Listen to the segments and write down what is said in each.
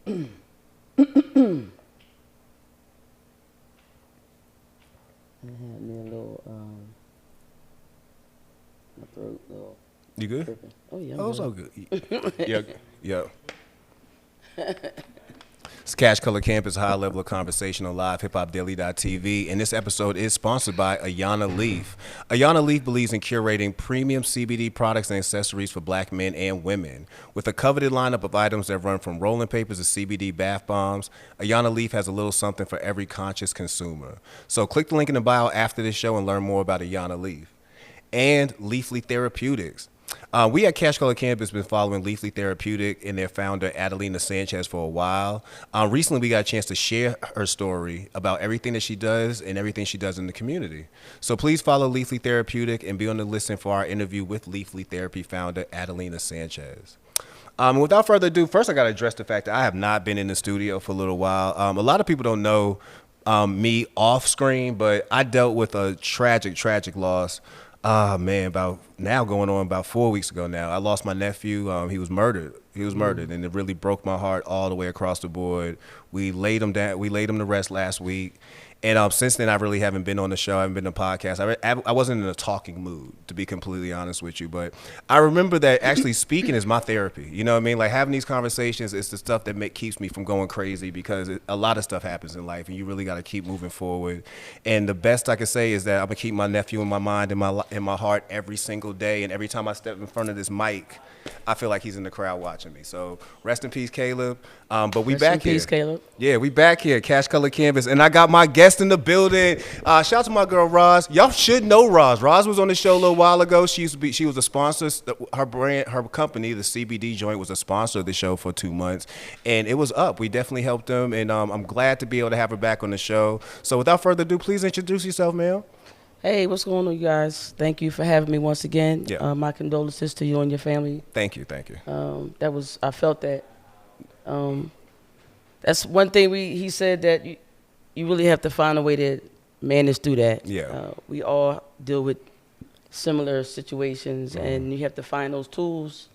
had me a little, my throat little. You good? Tripping. Oh yeah. I'm Oh, good. so good. Yeah, yeah. It's Cash Color Campus, high level of conversation on LivehiphopDaily.tv, and this episode is sponsored by Ayana Leaf. Ayana Leaf believes in curating premium CBD products and accessories for black men and women. With a coveted lineup of items that run from rolling papers to CBD bath bombs, Ayana Leaf has a little something for every conscious consumer. So click the link in the bio after this show and learn more about Ayana Leaf. And Leafly Therapeutics. We at Cash Color Campus been following Leafly Therapeutic and their founder, Adelina Sanchez, for a while. Recently, we got a chance to share her story about everything that she does and everything she does in the community. So please follow Leafly Therapeutic and be on the listen for our interview with Leafly Therapy founder, Adelina Sanchez. Without further ado, first I got to address the fact that I have not been in the studio for a little while. A lot of people don't know me off screen, but I dealt with a tragic loss. Man, going on about 4 weeks ago now. I lost my nephew. He was murdered. And it really broke my heart all the way across the board. We laid him down. We laid him to rest last week. And since then, I really haven't been on the show. I haven't been on the podcast. I wasn't in a talking mood, to be completely honest with you. But I remember that actually speaking is my therapy. You know what I mean? Like having these conversations is the stuff that keeps me from going crazy, because a lot of stuff happens in life, and you really got to keep moving forward. And the best I can say is that I'm gonna keep my nephew in my mind and in my heart every single day. And every time I step in front of this mic, I feel like he's in the crowd watching me. So rest in peace, Caleb. But we back here. Rest in peace, Caleb. Yeah, we back here, Cash Color Canvas, and I got my guest in the building. Shout out to my girl Roz. Y'all should know Roz. Roz was on the show a little while ago. She was a sponsor. Her company, the Cbd Joint, was a sponsor of the show for 2 months, and it was up. We definitely helped them, and I'm glad to be able to have her back on the show. So without further ado, please introduce yourself, ma'am. Hey, what's going on, you guys? Thank you for having me once again. Yeah. My condolences to you and your family. Thank you. I felt that. That's one thing he said, that you really have to find a way to manage through that. Yeah. We all deal with similar situations, and you have to find those tools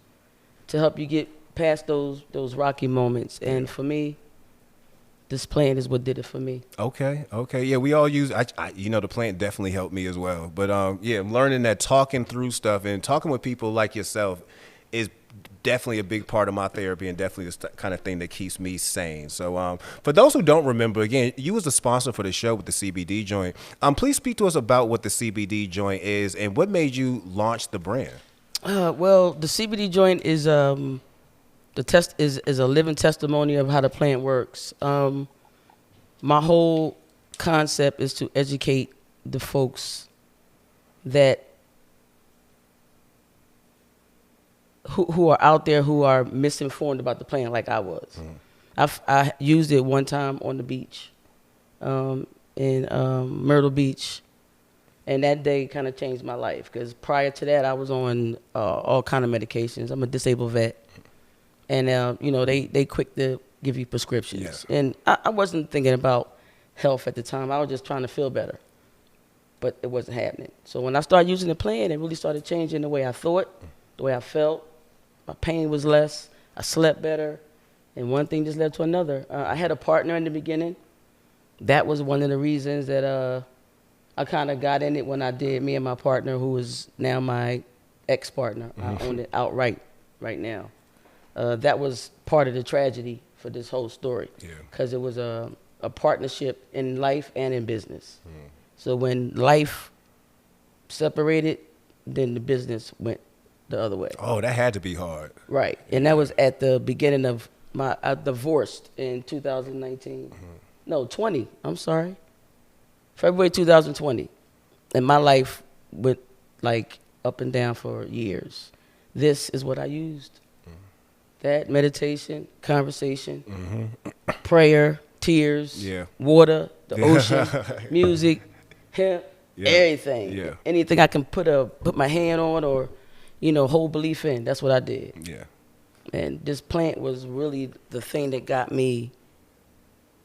to help you get past those rocky moments. And for me, this plant is what did it for me. Okay. Yeah, we all use. The plant definitely helped me as well. But yeah, learning that talking through stuff and talking with people like yourself is definitely a big part of my therapy, and definitely the kind of thing that keeps me sane. So for those who don't remember, again, you was the sponsor for the show with the CBD Joint. Please speak to us about what the CBD Joint is and what made you launch the brand. Well, the CBD Joint is is a living testimony of how the plant works. My whole concept is to educate the folks that who are out there who are misinformed about the plant, like I was. I used it one time on the beach, in Myrtle Beach, and that day kind of changed my life, because prior to that I was on all kind of medications. I'm a disabled vet, and they quick to give you prescriptions. Yeah. And I wasn't thinking about health at the time. I was just trying to feel better, but it wasn't happening. So when I started using the plant, it really started changing the way I thought, the way I felt. My pain was less. I slept better. And one thing just led to another. I had a partner in the beginning. That was one of the reasons that I kind of got in it when I did. Me and my partner, who is now my ex-partner. I own it outright right now. That was part of the tragedy for this whole story. Because it was a partnership in life and in business. So when life separated, then the business went the other way. Oh, that had to be hard. Right. And that was at the beginning of I divorced in 2019. No, 20. I'm sorry. February 2020. And my life went like up and down for years. This is what I used. That, meditation, conversation, prayer, tears, water, the ocean, music, hemp, everything. Yeah. Anything I can put my hand on or hold belief in. That's what I did. Yeah. And this plant was really the thing that got me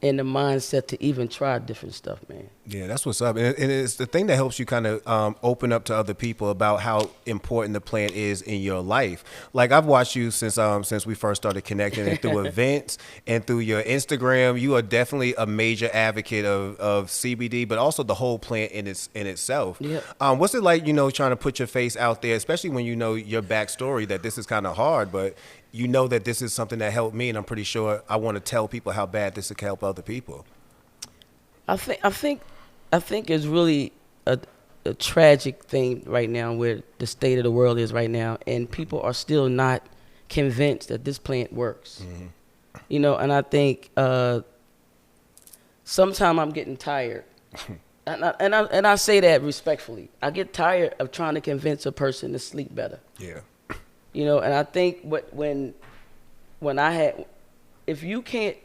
and the mindset to even try different stuff, man. Yeah, that's what's up. And it's the thing that helps you kind of open up to other people about how important the plant is in your life. Like, I've watched you since we first started connecting, and through events and through your Instagram. You are definitely a major advocate of CBD, but also the whole plant in itself. Yeah. What's it like, trying to put your face out there, especially when you know your backstory, that this is kind of hard, but you know that this is something that helped me, and I'm pretty sure I want to tell people how bad this could help other people. I think it's really a tragic thing right now where the state of the world is right now, and people are still not convinced that this plant works. Mm-hmm. And I think sometimes I'm getting tired, and I say that respectfully. I get tired of trying to convince a person to sleep better. Yeah. And I think if you can't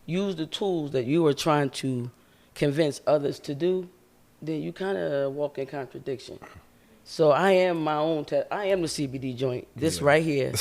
use the tools that you are trying to convince others to do, then you kind of walk in contradiction. So I am my own I am the CBD joint. This right here,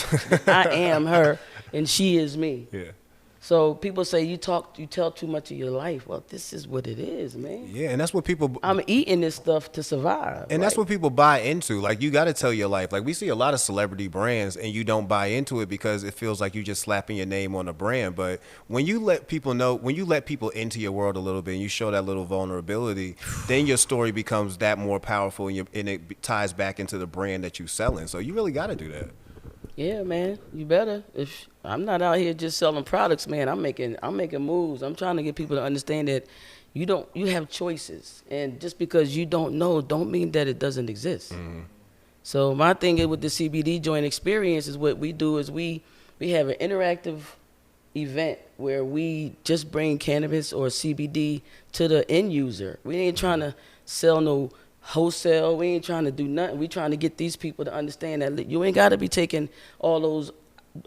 I am her, and she is me. Yeah. So people say you tell too much of your life. Well, this is what it is, man. Yeah, and that's what people. I'm eating this stuff to survive. And that's what people buy into. Like, you got to tell your life. Like, we see a lot of celebrity brands, and you don't buy into it because it feels like you just slapping your name on a brand. But when you let people into your world a little bit, and you show that little vulnerability, then your story becomes that more powerful, and it ties back into the brand that you're selling. So you really got to do that. Yeah, man, you better. If I'm not out here just selling products, man, I'm making moves. I'm trying to get people to understand that you have choices, and just because you don't know, don't mean that it doesn't exist. Mm-hmm. So my thing is with the Cbd Joint Experience is what we do is we have an interactive event where we just bring cannabis or CBD to the end user. We ain't trying to sell no wholesale. We ain't trying to do nothing. We trying to get these people to understand that you ain't got to be taking all those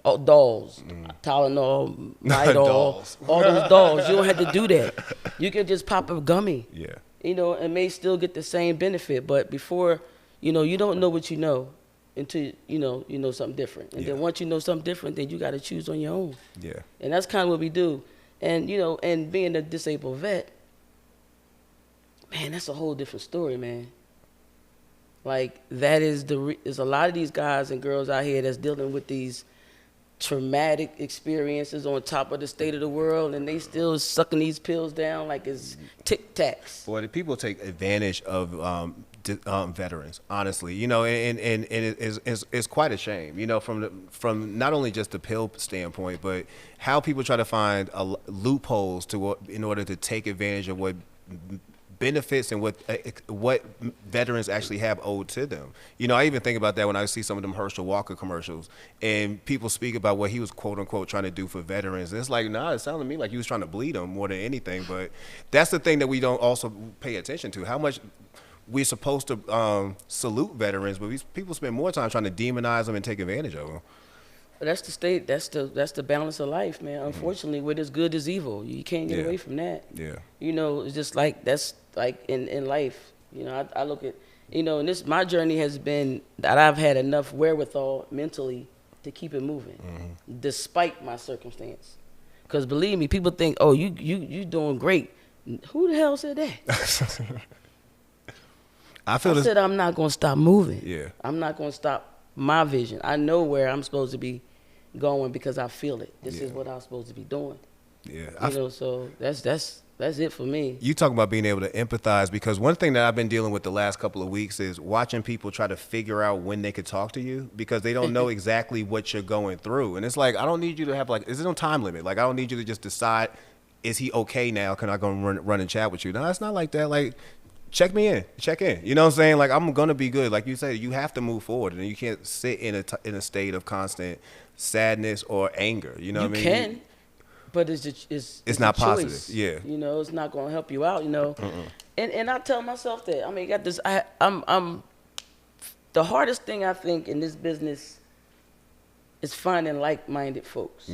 dolls, Tylenol, Midol, all those dolls. You don't have to do that. You can just pop a gummy. Yeah. And may still get the same benefit. But before, you don't know what you know until you know something different. And then once you know something different, then you got to choose on your own. Yeah. And that's kind of what we do. And and being a disabled vet, man, that's a whole different story, man. Like, that is there's a lot of these guys and girls out here that's dealing with these traumatic experiences on top of the state of the world, and they still sucking these pills down like it's Tic Tacs. Boy, the people take advantage of veterans, honestly, and it's quite a shame, from not only just the pill standpoint, but how people try to find loopholes in order to take advantage of what benefits and what veterans actually have owed to them. I even think about that when I see some of them Herschel Walker commercials, and people speak about what he was quote unquote trying to do for veterans. And it's like, nah, it sounded to me like he was trying to bleed them more than anything. But that's the thing that we don't also pay attention to. How much we're supposed to salute veterans, but people spend more time trying to demonize them and take advantage of them. That's the state. That's the balance of life, man. Unfortunately, what is good is evil. You can't get away from that. Yeah. It's just like that's like in life. I look at and my journey has been that I've had enough wherewithal mentally to keep it moving, despite my circumstance. Because believe me, people think, oh, you doing great. Who the hell said that? I said I'm not gonna stop moving. Yeah. I'm not gonna stop my vision. I know where I'm supposed to be going because I feel it. This is what I'm supposed to be doing. Yeah. So that's it for me. You talk about being able to empathize, because one thing that I've been dealing with the last couple of weeks is watching people try to figure out when they could talk to you, because they don't know exactly what you're going through. And it's like, I don't need you to have is there no time limit? Like, I don't need you to just decide, is he okay now? Can I go run and chat with you? No, it's not like that. Like, check in. You know what I'm saying? Like, I'm going to be good. Like you said, you have to move forward, and you can't sit in a state of constant sadness or anger. You know what I mean? You can, but it's not a positive. choice. Yeah. It's not going to help you out, And I tell myself that. I mean, got this. I'm the hardest thing I think in this business is finding like-minded folks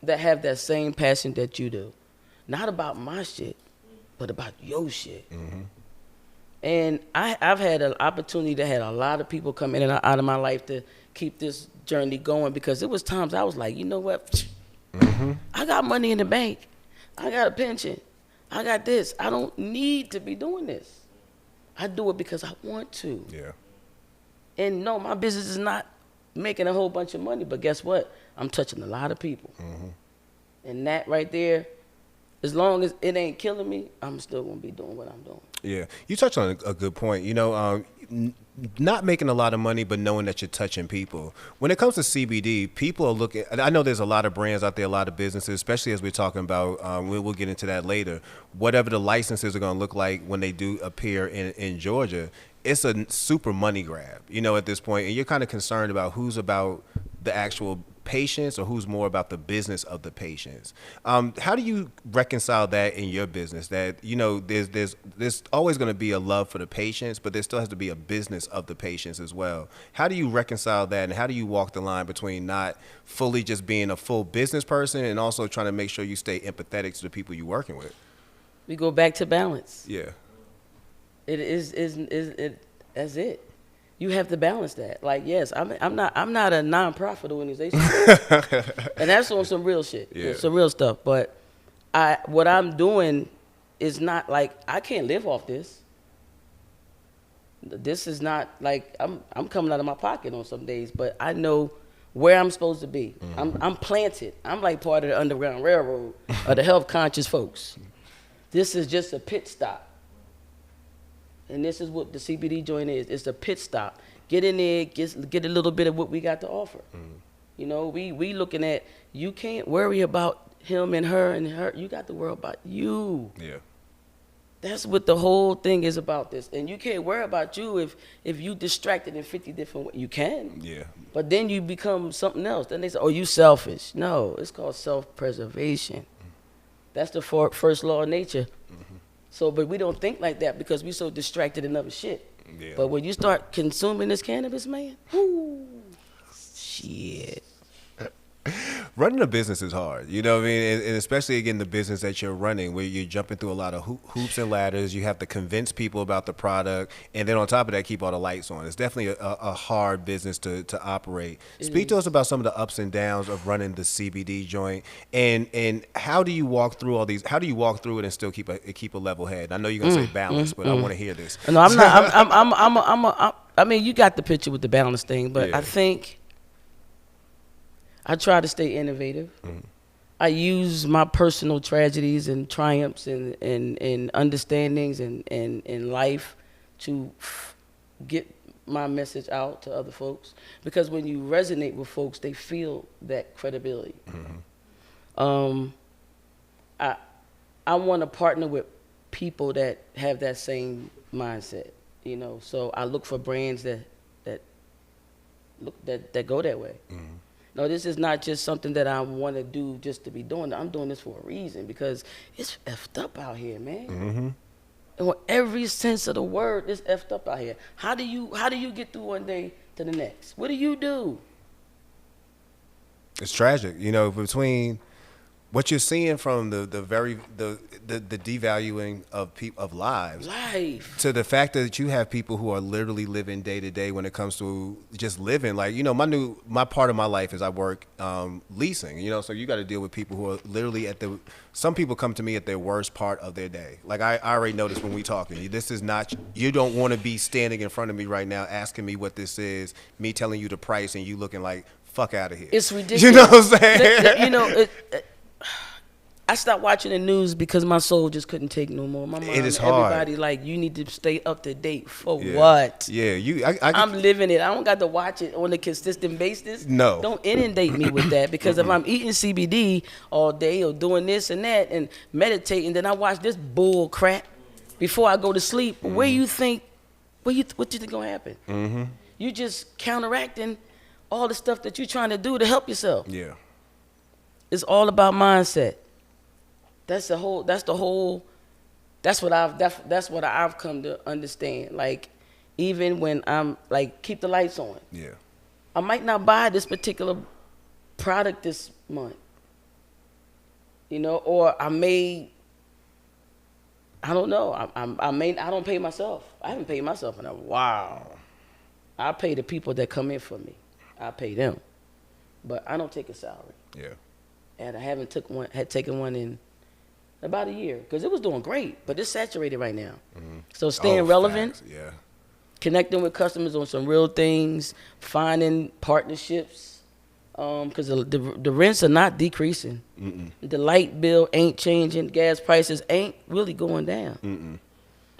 that have that same passion that you do. Not about my shit, but about your shit. And I've had an opportunity to have a lot of people come in and out of my life to keep this journey going, because it was times I was like, you know what? I got money in the bank. I got a pension. I got this. I don't need to be doing this. I do it because I want to. Yeah. And no, my business is not making a whole bunch of money, but guess what? I'm touching a lot of people. And that right there, as long as it ain't killing me, I'm still going to be doing what I'm doing. Yeah. You touched on a good point. You know, not making a lot of money, but knowing that you're touching people. When it comes to CBD, people are looking, and I know there's a lot of brands out there, a lot of businesses, especially as we're talking about, we'll get into that later, whatever the licenses are going to look like when they do appear in Georgia, it's a super money grab, you know, at this point, and you're kind of concerned about who's about the actual patients or who's more about the business of the patients. How do you reconcile that in your business? That, you know, there's always going to be a love for the patients, but there still has to be a business of the patients as well. How do you reconcile that, and how do you walk the line between not fully just being a full business person and also trying to make sure you stay empathetic to the people you're working with? We go back to balance. Yeah. That's it. You have to balance that. Like, yes, I'm not a nonprofit organization, and that's on some real shit, Yeah. some real stuff. But what I'm doing is not like I can't live off this. This is not like I'm coming out of my pocket on some days, but I know where I'm supposed to be. I'm planted. I'm like part of the Underground Railroad of the health conscious folks. This is just a pit stop. And this is what the CBD joint is. It's a pit stop. Get in there, get a little bit of what we got to offer. You know, we looking at, you can't worry about him and her and her. You got to worry about you. Yeah. That's what the whole thing is about this. And you can't worry about you if you distracted in 50 different ways. You can. Yeah. But then you become something else. Then they say, oh, you selfish. No, it's called self-preservation. That's the first law of nature. So, but we don't think like that because we're so distracted in other shit. Yeah. But when you start consuming this cannabis, man, whoo, shit. Running a business is hard, you know what I mean? And especially, again, the business that you're running, where you're jumping through a lot of hoops and ladders. You have to convince people about the product. And then on top of that, keep all the lights on. It's definitely a hard business to operate. Speak to us about some of the ups and downs of running the CBD joint. And how do you walk through all these? How do you walk through it and still keep a level head? I know you're going to say balance, but I want to hear this. No, I'm not. I mean, you got the picture with the balance thing, but Yeah. I think I try to stay innovative. I use my personal tragedies and triumphs and understandings and in life to get my message out to other folks. Because when you resonate with folks, they feel that credibility. I want to partner with people that have that same mindset, you know. So I look for brands that go that way. No, this is not just something that I want to do just to be doing it. I'm doing this for a reason because it's effed up out here, man. And with every sense of the word, it's effed up out here. How do you get through one day to the next? What do you do? It's tragic, you know, between what you're seeing from the devaluing of lives to the fact that you have people who are literally living day to day when it comes to just living. Like, you know, my part of my life is I work leasing, you know, so you got to deal with people who are literally some people come to me at their worst part of their day. Like I already noticed when we talking, this is not, you don't want to be standing in front of me right now asking me what this is, me telling you the price and you looking like, fuck out of here. It's ridiculous. You know what I'm saying? You know, I stopped watching the news because my soul just couldn't take no more. My mom, it is hard. Everybody like, you need to stay up to date for what? Yeah, I'm living it. I don't got to watch it on a consistent basis. No. Don't inundate me with that because if I'm eating CBD all day or doing this and that and meditating, then I watch this bull crap before I go to sleep. What you think gonna happen? You just counteracting all the stuff that you're trying to do to help yourself. Yeah. It's all about mindset. That's what I've come to understand. Like, even when I'm like, keep the lights on. Yeah. I might not buy this particular product this month. You know, or I don't know. I don't pay myself. I haven't paid myself in a while. I pay the people that come in for me. I pay them. But I don't take a salary. Yeah. And I haven't taken one in About a year, because it was doing great, but it's saturated right now. So staying relevant, facts. Yeah. connecting with customers on some real things, finding partnerships, because the rents are not decreasing. The light bill ain't changing. Gas prices ain't really going down.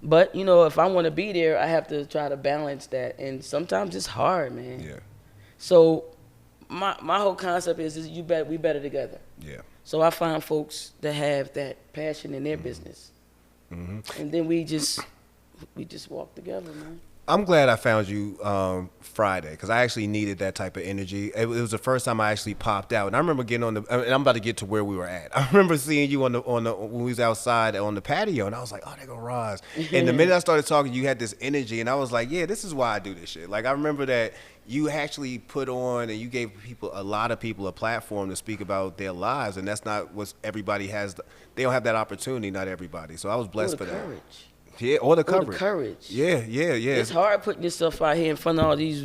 But, you know, if I want to be there, I have to try to balance that. And sometimes it's hard, man. Yeah. So my whole concept is we better together. Yeah. So I find folks that have that passion in their business. And then we just walk together, man. I'm glad I found you Friday, because I actually needed that type of energy. It was the first time I actually popped out, and I remember getting on and I'm about to get to where we were at. I remember seeing you on the when we was outside on the patio, and I was like, oh, there go Roz. And the minute I started talking, you had this energy, and I was like, yeah, this is why I do this shit. Like, I remember that you actually put on and you gave a lot of people a platform to speak about their lives, and that's not what everybody has. They don't have that opportunity, not everybody. So I was blessed for that. Courage. Yeah, or the coverage. The courage. Yeah. It's hard putting yourself out here in front of all these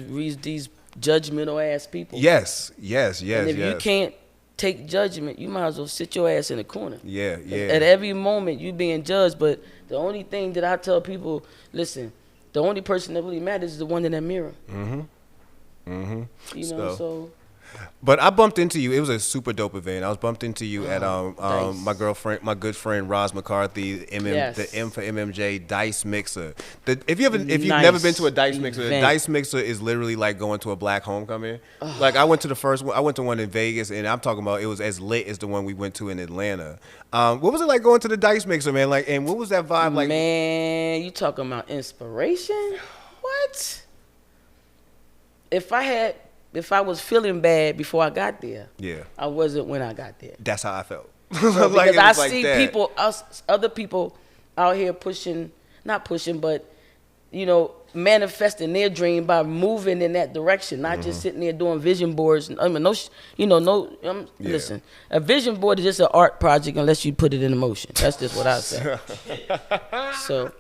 judgmental ass people. Yes. And if you can't take judgment, you might as well sit your ass in a corner. Yeah. At every moment, you being judged. But the only thing that I tell people, listen, the only person that really matters is the one in that mirror. You know, so. But I bumped into you. It was a super dope event. I was bumped into you at my good friend Roz McCarthy, the M for MMJ Dice Mixer. If you've never been to a Dice Mixer, a Dice Mixer is literally like going to a black homecoming. Like, I went to the first one. I went to one in Vegas, and I'm talking about it was as lit as the one we went to in Atlanta. What was it like going to the Dice Mixer, man? Like, and what was that vibe like? Man, you talking about inspiration? What? If I was feeling bad before I got there, I wasn't when I got there. That's how I felt. So, because I see other people out here not pushing, but, you know, manifesting their dream by moving in that direction, not just sitting there doing vision boards. Listen, a vision board is just an art project unless you put it in motion. That's just what I say. So,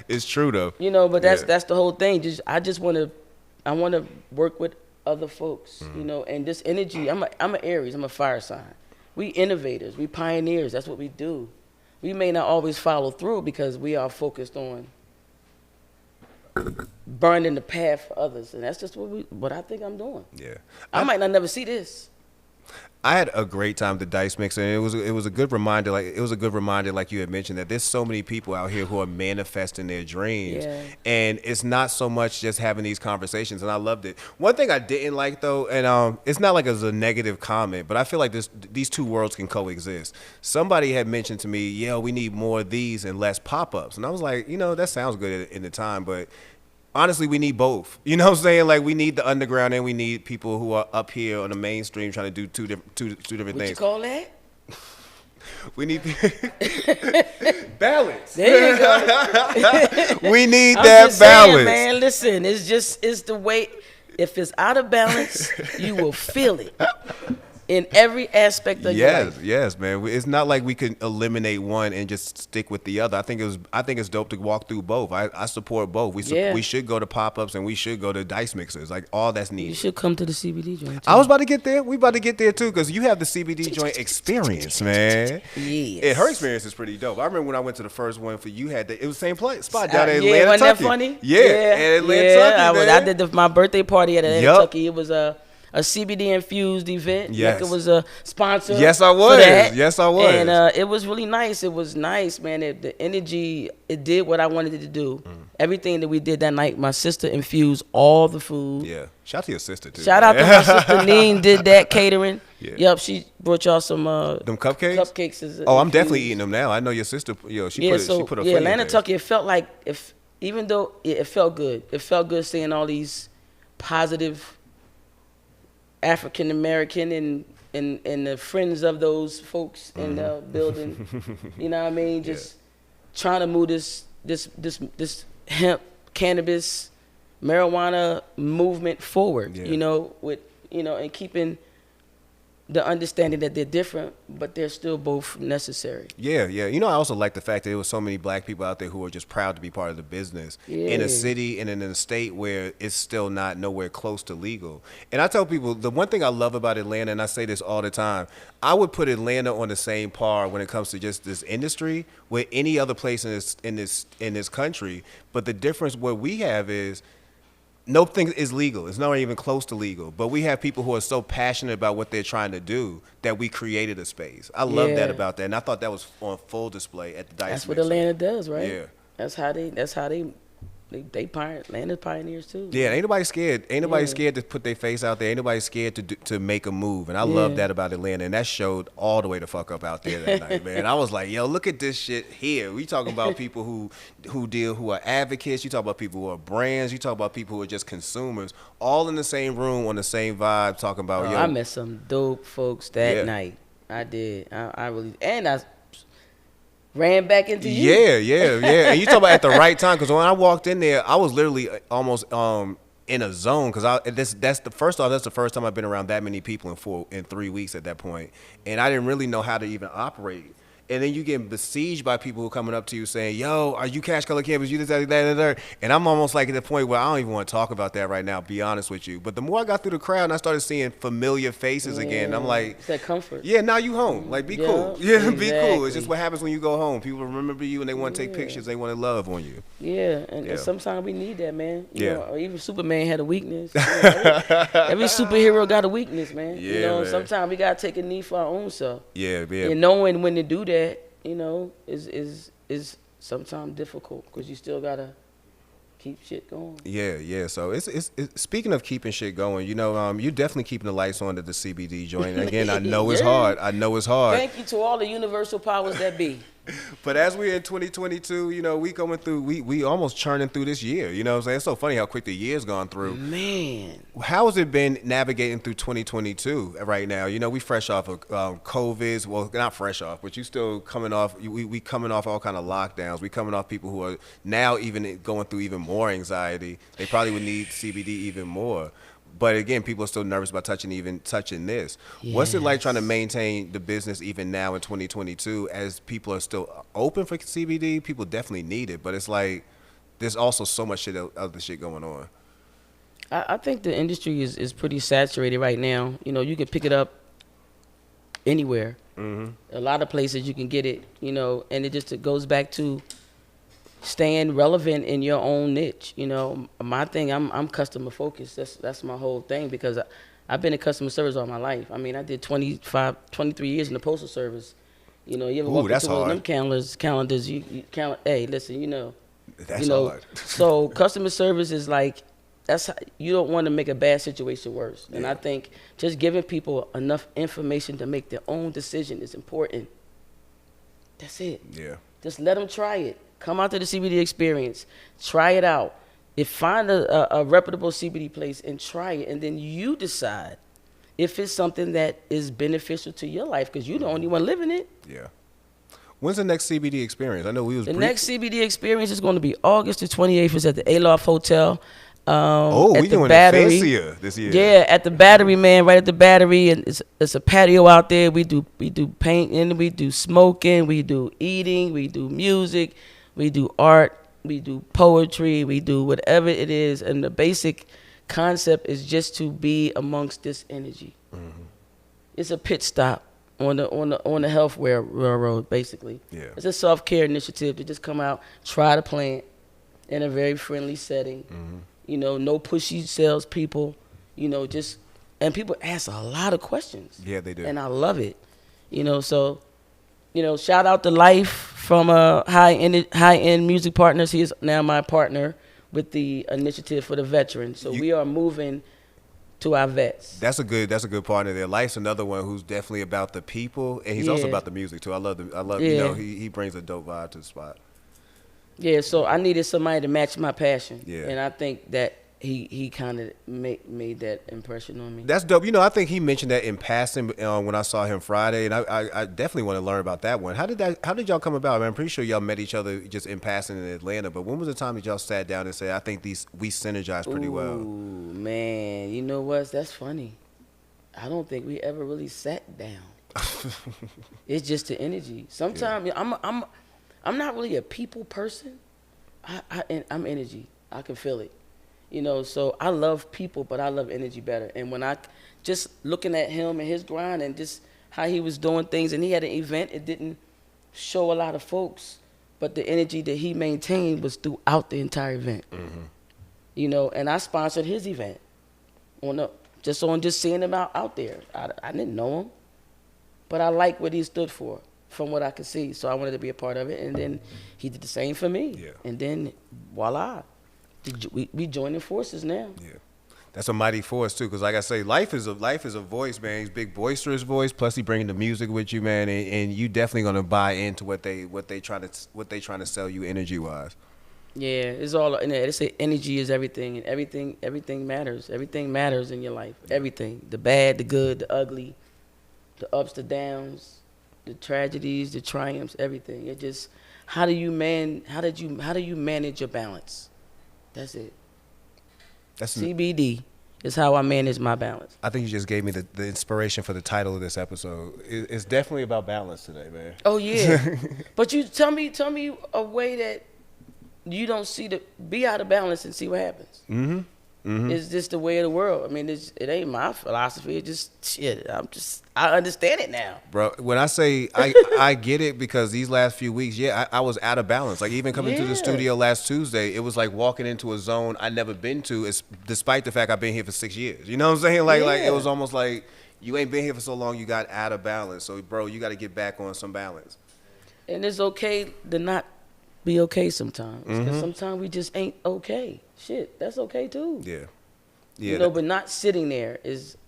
it's true though. You know, but that's the whole thing. I want to work with other folks, you know, and this energy. I'm an Aries. I'm a fire sign. We innovators. We pioneers. That's what we do. We may not always follow through because we are focused on burning the path for others, and that's just what I think I'm doing. Yeah, I might not never see this. I had a great time at the Dice Mixer, and it was a good reminder. Like you had mentioned, that there's so many people out here who are manifesting their dreams, and it's not so much just having these conversations. And I loved it. One thing I didn't like though, and it's not like it was a negative comment, but I feel like these two worlds can coexist. Somebody had mentioned to me, "Yeah, we need more of these and less pop-ups," and I was like, you know, that sounds good in the time, but honestly, we need both. You know what I'm saying? Like, we need the underground and we need people who are up here on the mainstream trying to do two different things. What you call that? We need balance. There you go. We need I'm that just balance. saying, man, listen, it's the way. If it's out of balance, you will feel it in every aspect of your life. Yes, man. It's not like we can eliminate one and just stick with the other. I think it's dope to walk through both. I support both. We should go to pop-ups and we should go to Dice Mixers. Like, all that's needed. You should come to the Cbd Joint. I was about to get there. We about to get there too, because you have the Cbd Joint Experience, man. Yes. And her experience is pretty dope. I remember when I went to the first one for you, it was the same spot down at Atlanta. Wasn't that funny? Yeah, Atlanta. I did my birthday party at Atlanta. It was a CBD infused event. Yes. It was a sponsor. Yes, I was. Yes, I was. And it was really nice. It was nice, man. The energy, it did what I wanted it to do. Everything that we did that night, my sister infused all the food. Yeah. Shout out to your sister, too. Shout out to my sister, Neen, did that catering. Yeah. Yep, she brought y'all some them cupcakes? Cupcakes. I'm definitely eating them now. I know your sister, she put a foot in Atlanta, there. Tucky, it felt like, even though it felt good. It felt good seeing all these positive African American and the friends of those folks in the building. You know what I mean? Just trying to move this hemp, cannabis, marijuana movement forward. You know, with and keeping the understanding that they're different, but they're still both necessary. Yeah, yeah. You know, I also like the fact that there was so many black people out there who are just proud to be part of the business in a city and in a state where it's still not nowhere close to legal. And I tell people the one thing I love about Atlanta, and I say this all the time, I would put Atlanta on the same par when it comes to just this industry with any other place in this country. But the difference what we have is nothing is legal. It's not even close to legal. But we have people who are so passionate about what they're trying to do that we created a space. I love that about that, and I thought that was on full display at the Dice. That's what Atlanta does, right? Yeah. That's how they Atlanta's pioneers too. Yeah, ain't nobody scared. Ain't nobody scared to put their face out there. Ain't nobody scared to make a move. And I love that about Atlanta. And that showed all the way the fuck up out there that night, man. I was like, yo, look at this shit here. We talking about people who are advocates. You talk about people who are brands. You talk about people who are just consumers. All in the same room on the same vibe talking about, yo. I met some dope folks that night. I did. I really, and I ran back into you. Yeah. And you talk about at the right time, because when I walked in there, I was literally almost in a zone, because that's the first time I've been around that many people in 3 weeks at that point, and I didn't really know how to even operate. And then you get besieged by people who are coming up to you saying, yo, are you Cash Color Campus? You this, that. And I'm almost like at the point where I don't even want to talk about that right now, be honest with you. But the more I got through the crowd and I started seeing familiar faces again, I'm like, it's that comfort. Yeah, now you home. Like, be cool. Yeah, exactly. Be cool. It's just what happens when you go home. People remember you and they want to take pictures. They want to love on you. Yeah, and sometimes we need that, man. You know, even Superman had a weakness. Every superhero got a weakness, man. Yeah, you know, man. Sometimes we got to take a knee for our own self. Yeah. And knowing when to do that, you know, is sometimes difficult, because you still gotta keep shit going. Yeah. So it's speaking of keeping shit going, you know, you definitely keeping the lights on at the Cbd joint. Again, I know it's hard. Thank you to all the universal powers that be. But as we're in 2022, you know, we almost churning through this year. You know what I'm saying? It's so funny how quick the year's gone through. Man. How has it been navigating through 2022 right now? You know, we fresh off of COVID. Well, not fresh off, but you still coming off. We coming off all kind of lockdowns. We coming off people who are now even going through even more anxiety. They probably would need CBD even more. But again, people are still nervous about touching this. Yes. What's it like trying to maintain the business even now in 2022 as people are still open for CBD? People definitely need it, but it's like there's also so much other shit going on. I think the industry is pretty saturated right now. You know, you can pick it up anywhere. Mm-hmm. A lot of places you can get it, you know, and it goes back to staying relevant in your own niche. You know, my thing, I'm customer focused. That's my whole thing, because I've been in customer service all my life. I mean, I did 23 years in the postal service. You know, you ever walk into one of them calendars, you count, hey, listen, you know. That's hard. So customer service is like, you don't want to make a bad situation worse. Yeah. And I think just giving people enough information to make their own decision is important. That's it. Yeah. Just let them try it. Come out to the CBD experience, try it out. Find a reputable CBD place and try it, and then you decide if it's something that is beneficial to your life, because you're the only one living it. Yeah. When's the next CBD experience? I know we was the next CBD experience is going to be August the 28th. It's at the Aloft Hotel. We doing it fancier this year. Yeah, at the Battery, man, right at the Battery, and it's a patio out there. We do painting, we do smoking, we do eating, we do music. We do art, we do poetry, we do whatever it is, and the basic concept is just to be amongst this energy. Mm-hmm. It's a pit stop on the health railroad, basically. Yeah. It's a self-care initiative to just come out, try the plant in a very friendly setting. Mm-hmm. You know, no pushy salespeople. You know, and people ask a lot of questions. Yeah, they do, and I love it. You know, so. You know, shout out to Life from High End Music Partners. He is now my partner with the initiative for the veterans. So we are moving to our vets. That's a good partner there. Life's another one who's definitely about the people, and he's also about the music too. I love you know, he brings a dope vibe to the spot. Yeah, so I needed somebody to match my passion. Yeah. And I think that he kind of made that impression on me. That's dope. You know, I think he mentioned that in passing when I saw him Friday, and I definitely want to learn about that one. How did y'all come about? I mean, I'm pretty sure y'all met each other just in passing in Atlanta, but when was the time that y'all sat down and said, I think we synergize pretty well? Ooh, man, you know what? That's funny. I don't think we ever really sat down. It's just the energy. Sometimes I'm not really a people person. I'm energy. I can feel it. So I love people, but I love energy better. And when I just looking at him and his grind and just how he was doing things, and he had an event, it didn't show a lot of folks, but the energy that he maintained was throughout the entire event. And I sponsored his event just seeing him out there. I didn't know him, but I like what he stood for from what I could see. So I wanted to be a part of it, and then he did the same for me. Yeah. And then voila. We joining forces now. Yeah, that's a mighty force too. Because like I say, life is a voice, man. He's a big boisterous voice. Plus, he bringing the music with you, man. And you definitely gonna buy into what they trying to sell you energy wise. Yeah, it's all. And they say energy is everything, and everything matters. Everything matters in your life. Everything, the bad, the good, the ugly, the ups, the downs, the tragedies, the triumphs. Everything. It just how do you manage your balance? That's it. CBD is how I manage my balance. I think you just gave me the inspiration for the title of this episode. It's definitely about balance today, man. Oh yeah, but you tell me a way that you don't see be out of balance and see what happens. It's just the way of the world. I mean, it ain't my philosophy. It's just shit. I understand it now, bro. When I say I get it, because these last few weeks, I was out of balance. Like even coming to the studio last Tuesday, it was like walking into a zone I'd never been to. Despite the fact I've been here for 6 years. You know what I'm saying? Like it was almost like you ain't been here for so long, you got out of balance. So bro, you got to get back on some balance. And it's okay to not be okay sometimes. Because sometimes we just ain't okay. Shit, that's okay too. Yeah. But not sitting there is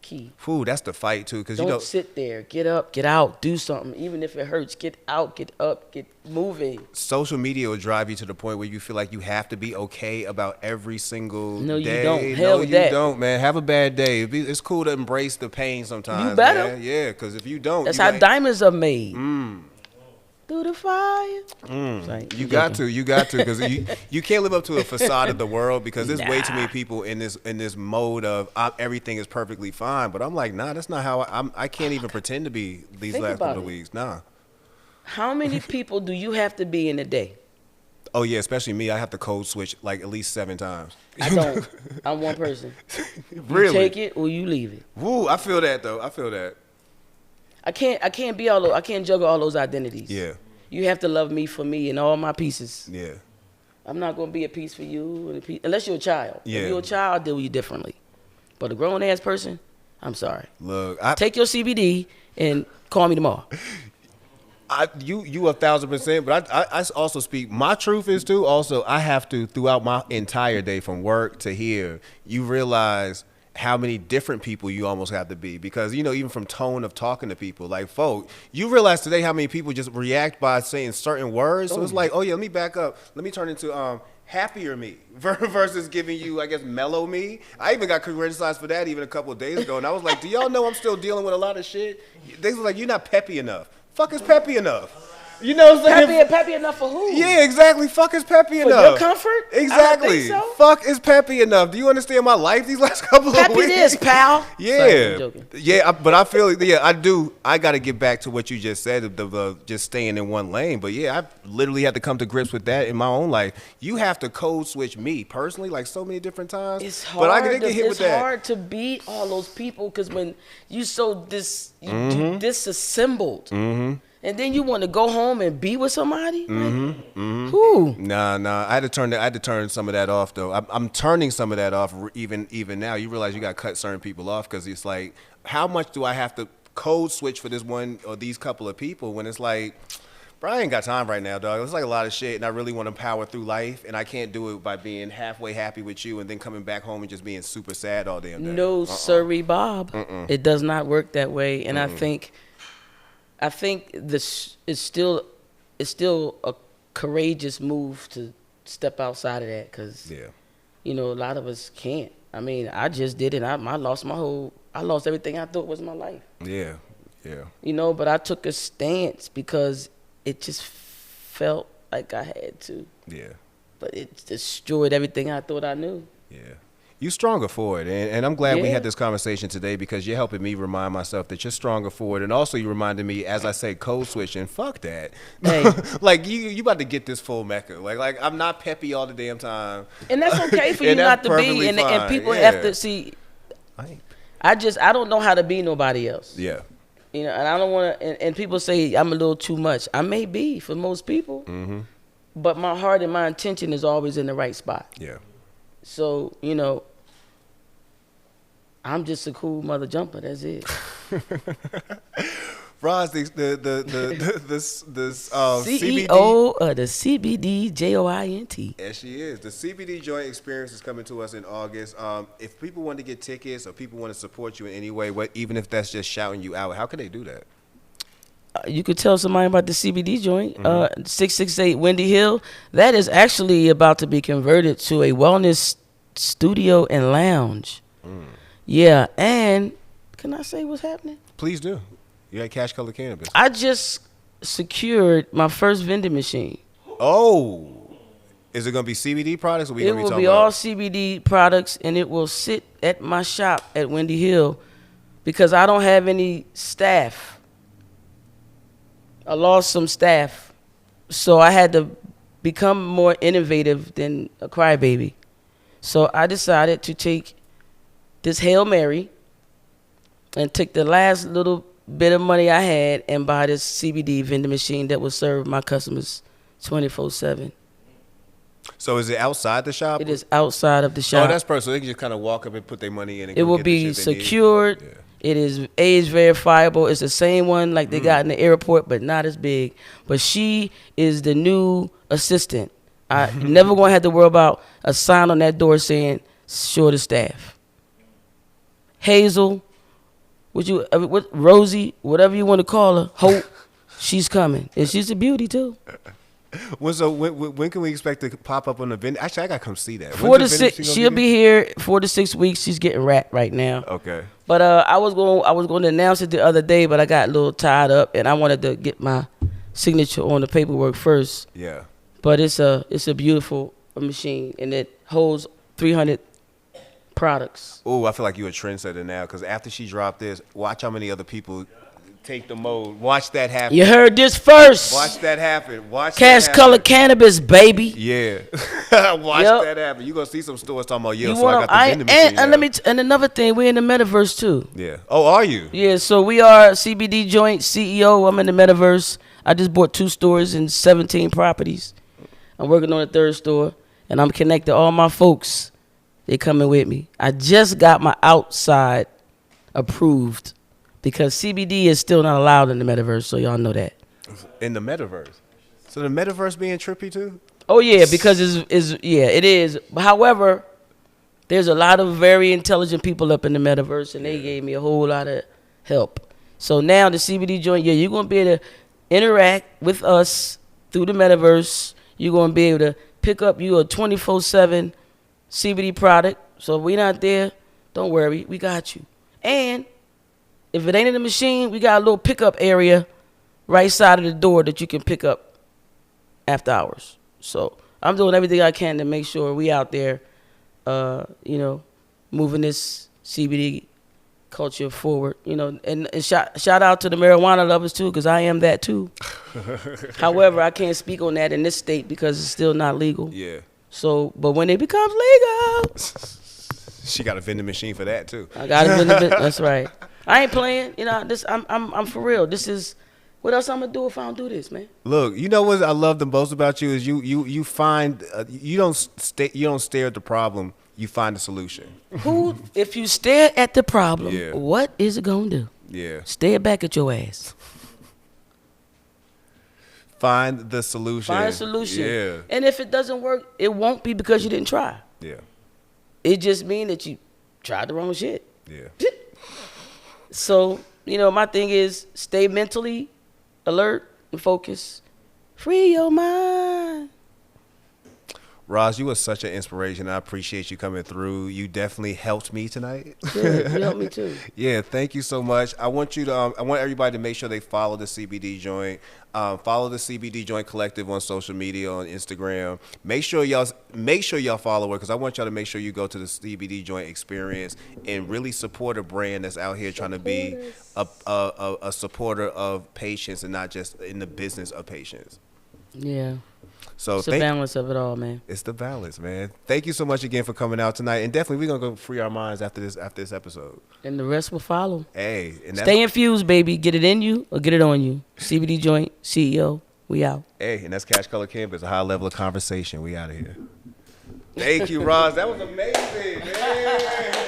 key. Food, that's the fight too. Because don't sit there. Get up, get out, do something. Even if it hurts, get out, get up, get moving. Social media will drive you to the point where you feel like you have to be okay about every single day. No, you don't. Hell with that. No, you don't, man. Have a bad day. It's cool to embrace the pain sometimes. You better. Man. Yeah, because if you don't, that's how diamonds are made. Through the fire. You got to, because you can't live up to a facade of the world, because there's way too many people in this mode of everything is perfectly fine. But I'm like, nah, that's not how I can't even pretend to be these last couple of weeks. Nah. How many people do you have to be in a day? Oh yeah, especially me. I have to code switch like at least 7 times. I don't. I'm one person. Really? You take it or you leave it. Woo, I feel that though. I feel that. I can't be all those. I can't juggle all those identities. Yeah. You have to love me for me and all my pieces. Yeah. I'm not gonna be a piece for you unless you're a child. Yeah. If you're a child, I'll deal with you differently. But a grown ass person, I'm sorry. Look, take your CBD and call me tomorrow. You 1,000%, but I also speak. My truth is too. Also, I have to throughout my entire day from work to here. You realize how many different people you almost have to be, because even from tone of talking to people, like folk, you realize today how many people just react by saying certain words. So it's like, oh yeah, let me back up. Let me turn into happier me versus giving you, I guess, mellow me. I even got criticized for that even a couple of days ago, and I was like, do y'all know I'm still dealing with a lot of shit? They was like, you're not peppy enough. Fuck is peppy enough? You know what I'm saying? Peppy enough for who? Yeah, exactly. Fuck is peppy enough. For your comfort? Exactly. I don't think so. Fuck is peppy enough. Do you understand my life these last couple of weeks? Peppy this, pal. Yeah. Sorry, I'm joking. Yeah, but I feel, I do. I got to get back to what you just said, the just staying in one lane. But yeah, I literally had to come to grips with that in my own life. You have to code switch me personally, like so many different times. It's hard. But I get hit with that. It's hard to beat all those people, because when you disassembled. And then you want to go home and be with somebody? Who? Nah. I had to turn some of that off though. I'm turning some of that off even now. You realize you got to cut certain people off, because it's like, how much do I have to code switch for this one or these couple of people, when it's like, bro, I ain't got time right now, dog. It's like a lot of shit, and I really want to power through life, and I can't do it by being halfway happy with you and then coming back home and just being super sad all damn day. No, sirree, Bob. It does not work that way, and I think this is still a courageous move to step outside of that, because a lot of us can't. I mean, I just did it. I lost everything I thought was my life. Yeah. But I took a stance because it just felt like I had to. Yeah. But it destroyed everything I thought I knew. Yeah. You stronger for it, and I'm glad we Yeah. had this conversation today because you're helping me remind myself that you're stronger for it, and also you reminded me, as I say, code switching. Fuck that. Hey. Like you about to get this full mecca. Like I'm not peppy all the damn time. And that's okay for you And not that's to be. perfectly And fine. people Yeah. have to see. I- I don't know how to be nobody else. Yeah. You know, and I don't want to. And people say I'm a little too much. I may be for most people, but my heart and my intention is always in the right spot. Yeah. So you know, I'm just a cool mother jumper. That's it. Roz, this CBD. CEO of the Cbd Joint. Yes, she is. The CBD Joint Experience is coming to us in August. If people want to get tickets or people want to support you in any way, even if that's just shouting you out, how can they do that? You could tell somebody about the CBD joint. 668 Wendy Hill. That is actually about to be converted to a wellness studio and lounge. Yeah, and can I say what's happening? Please do. You had Cash Color Cannabis. I just secured my first vending machine. Oh. Is it going to be CBD products or we It going to be will talking be about? all CBD products, and it will sit at my shop at Wendy Hill because I don't have any staff. I lost some staff, so I had to become more innovative than a crybaby. So I decided to take this Hail Mary and take the last little bit of money I had and buy this CBD vending machine that will serve my customers 24/7. So is it outside the shop? It is outside of the shop. Oh, that's perfect. So they can just kind of walk up and put their money in and It go will get the be shit they need. secured. Yeah. It is age verifiable. It's the same one like they got in the airport, but not as big. But she is the new assistant. I never gonna have to worry about a sign on that door saying short of staff. Hazel, what Rosie, whatever you want to call her, Hope, she's coming, and she's a beauty too. When can we expect to pop up on the vending? Actually, I gotta come see that. 4 to When's the vending 6, machine she'll gonna be here 4 to 6 weeks. She's getting wrapped right now. Okay. But I was going to announce it the other day, but I got a little tied up, and I wanted to get my signature on the paperwork first. Yeah. But it's a beautiful machine, and it holds 300 products. Oh, I feel like you're a trendsetter now because after she dropped this, watch how many other people take the mode. Watch that happen. You heard this first. Watch that happen. Watch Cash that Color happen. Cannabis, baby. Yeah. Watch Yep. that happen. You're going to see some stores talking about, You so I want got the vending machine and now. and another thing, we're in the metaverse too. Yeah. Oh, are you? Yeah, so we are CBD Joint CEO. I'm in the metaverse. I just bought 2 stores and 17 properties. I'm working on a 3rd store, and I'm connected all my folks. They coming with me. I just got my outside approved because CBD is still not allowed in the metaverse, so y'all know that. In the metaverse. So the metaverse being trippy too? Oh yeah, because it is. However, there's a lot of very intelligent people up in the metaverse, and they gave me a whole lot of help. So now the CBD joint, you're gonna be able to interact with us through the metaverse. You're gonna be able to pick up you a 24/7 CBD product. So if we're not there, don't worry, we got you. And if it ain't in the machine, we got a little pickup area right side of the door that you can pick up after hours. So I'm doing everything I can to make sure we out there, moving this CBD culture forward. And shout out to the marijuana lovers too, because I am that too. However, I can't speak on that in this state because it's still not legal. Yeah. So, but when it becomes legal, She got a vending machine for that too. I got it in the bit. That's right. I ain't playing. I'm for real. This is what else I'm gonna do if I don't do this, man. Look, you know what I love the most about you is you find you don't stare at the problem. You find a solution. If you stare at the problem, Yeah. what is it gonna do? Yeah. Stare back at your ass. Find the solution. Find a solution. Yeah. And if it doesn't work, it won't be because you didn't try. Yeah. It just means that you tried the wrong shit. Yeah. So, my thing is stay mentally alert and focused. Free your mind. Roz, you were such an inspiration. I appreciate you coming through. You definitely helped me tonight. Good. You helped me too. Yeah, thank you so much. I want you to. I want everybody to make sure they follow the CBD Joint. Follow the CBD Joint Collective on social media on Instagram. Make sure y'all follow her, because I want y'all to make sure you go to the CBD Joint Experience and really support a brand that's out here trying to be a supporter of patients and not just in the business of patients. Yeah. So it's the balance of it all, man. It's the balance, man. Thank you so much again for coming out tonight, and definitely we're gonna go free our minds after this episode. And the rest will follow. Hey, and stay infused, baby. Get it in you or get it on you. CBD Joint CEO. We out. Hey, and that's Cash Color Campus, a high level of conversation. We out of here. Thank you, Roz. That was amazing, man.